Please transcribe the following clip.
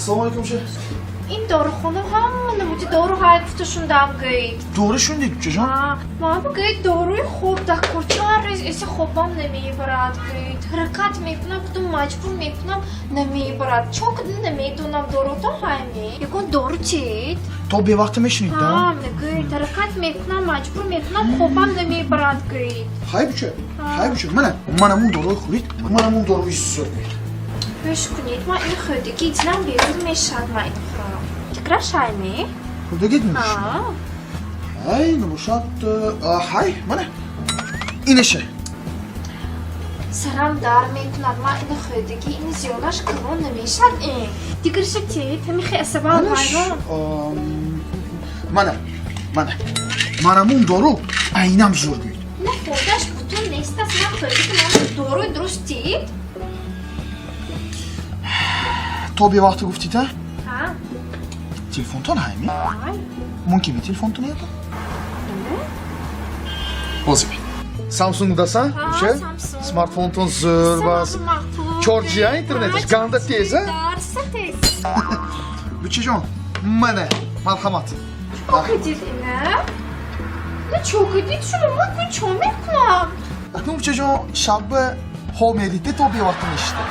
Assalomu alaykum şey. این داروخونه هم نمودی دارو های گفتشون دم گید Doğru şunday kuchajon. ما بگید داروی خوب در کجا رئیس خوبم نمیبرد گید حرکت میکنم کدوم مجبور میکنم نمیبرد چون کدوم نمیدونم دارو تا همی یکون دارو چید؟ To bevaqti meşinid da. هم نگید حرکت میکنم مجبور میکنم خوبم نمیبرد گید Hay bucha. Hay bucha. Mana bu doğru xurit. Mana bu doğru issiz. گوش کنید ما این خودگی دیدم بیرون میشد ما این خورم تکرش همی؟ Burada gitmiş. Hay ne bu şat. Hay mana. İneşe. سرم در میکند ما این خودگی این زیادش کلون نمیشد این دیگر شدید همی خیلی استبال Manaş. مایرون Mana bu doğru. Aynam zor guydu. نه خودش بودون نیست از من خودگی من دوروی درست دید To bevaqti guftid ha? ها Telefondan haymi? های Mumkin telefondan yapın. نه O'zi. Samsung'dasan, Ha, şey? Samsung. Smartphone zor bas. Georgia internet, ganda tez ha? درسه تیز Buchajon. Mana marhamat. çok edil اینه نه çok edil şunu من چون میکنم Akın buchajon shabba home editde to bevaqti işte.